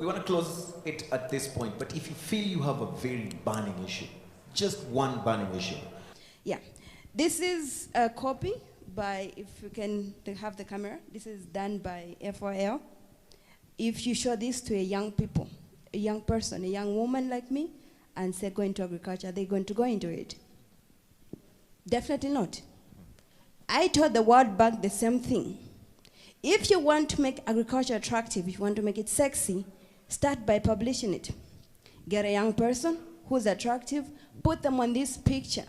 want to close it at this point, but if you feel you have a very burning issue, just one burning issue. Yeah. This is a copy by, if you can have the camera, this is done by FOL. If you show this to a young person, a young woman like me, and say go into agriculture, are they going to go into it? Definitely not. I told the World Bank the same thing. If you want to make agriculture attractive, if you want to make it sexy, start by publishing it. Get a young person who's attractive, put them on this picture.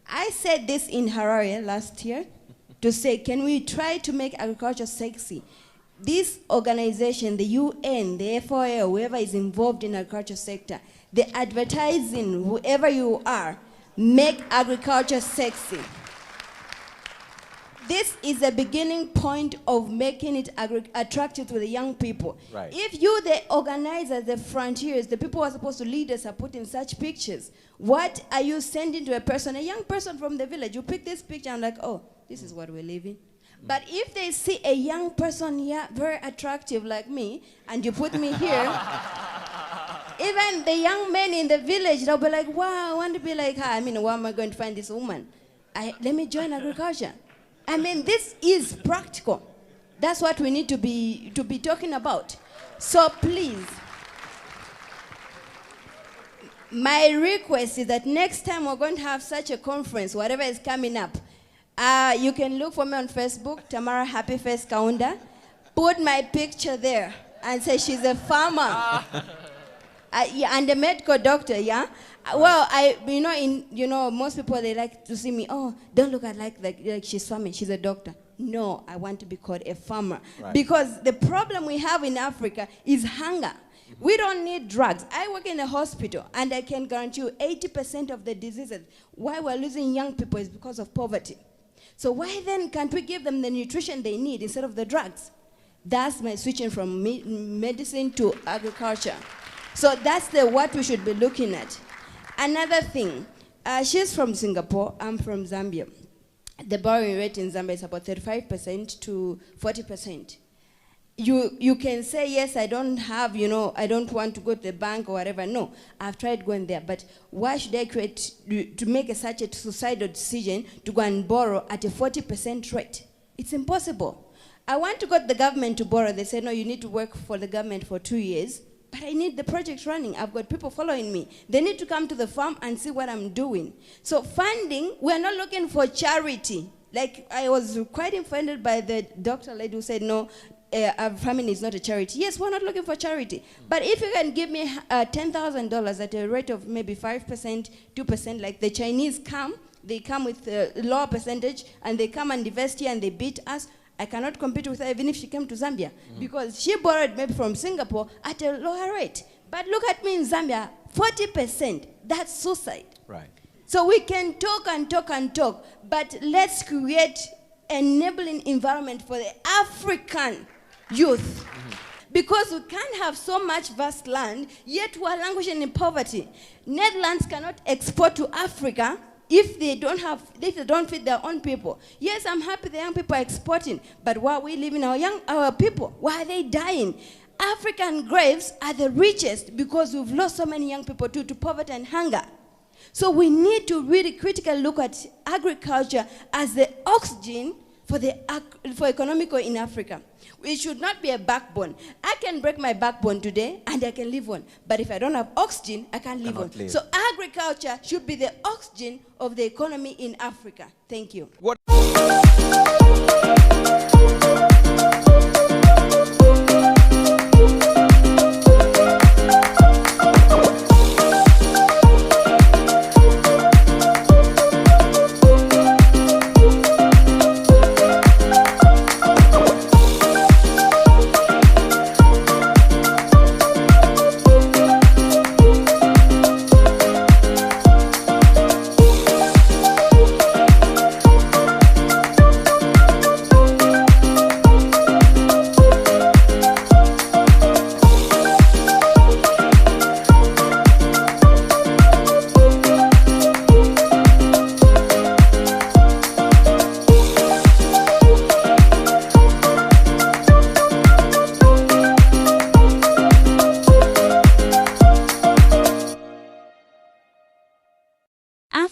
I said this in Harare last year to say, can we try to make agriculture sexy? This organization, the UN, the FOA, whoever is involved in the agriculture sector, the advertising, whoever you are, make agriculture sexy. This is the beginning point of making it attractive to the young people. Right. If you, the organizers, the frontiers, the people who are supposed to lead us are putting such pictures, what are you sending to a person, a young person from the village? You pick this picture and like, oh, this is what we're living. But if they see a young person here, very attractive like me, and you put me here, even the young men in the village, they'll be like, wow, I want to be like her. I mean, where am I going to find this woman? Let me join agriculture. I mean, this is practical. That's what we need to be talking about. So please, my request is that next time we're going to have such a conference, whatever is coming up, you can look for me on Facebook, Tamara Happy Face Kaunda. Put my picture there and say she's a farmer. And a medical doctor, yeah? Well, most people, they like to see me, oh, don't look at like she's farming, she's a doctor. No, I want to be called a farmer. Right. Because the problem we have in Africa is hunger. We don't need drugs. I work in a hospital, and I can guarantee you 80% of the diseases, why we're losing young people is because of poverty. So why then can't we give them the nutrition they need instead of the drugs? That's my switching from medicine to agriculture. So that's what we should be looking at. Another thing, she's from Singapore, I'm from Zambia. The borrowing rate in Zambia is about 35% to 40%. You can say, yes, I don't have, I don't want to go to the bank or whatever. No, I've tried going there. But why should I to make such a suicidal decision to go and borrow at a 40% rate? It's impossible. I want to go to the government to borrow. They say, no, you need to work for the government for 2 years. But I need the project running. I've got people following me. They need to come to the farm and see what I'm doing. So funding, we're not looking for charity. Like, I was quite offended by the doctor lady who said, no, farming is not a charity. Yes, we're not looking for charity. But if you can give me $10,000 at a rate of maybe 5%, 2%, like the Chinese come, they come with a lower percentage, and they come and invest here and they beat us, I cannot compete with her even if she came to Zambia, because she borrowed maybe from Singapore at a lower rate. But look at me in Zambia, 40%, that's suicide. Right. So we can talk and talk and talk, but let's create an enabling environment for the African youth. Because we can't have so much vast land, yet we are languishing in poverty. Netherlands cannot export to Africa if they don't feed their own people. Yes, I'm happy the young people are exporting, but why are we leaving our people? Why are they dying? African graves are the richest because we've lost so many young people to poverty and hunger. So we need to really critically look at agriculture as the oxygen for economical in Africa. It should not be a backbone. I can break my backbone today and I can live on. But if I don't have oxygen, I can't live on. So agriculture should be the oxygen of the economy in Africa. Thank you. What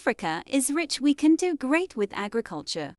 Africa is rich, we can do great with agriculture.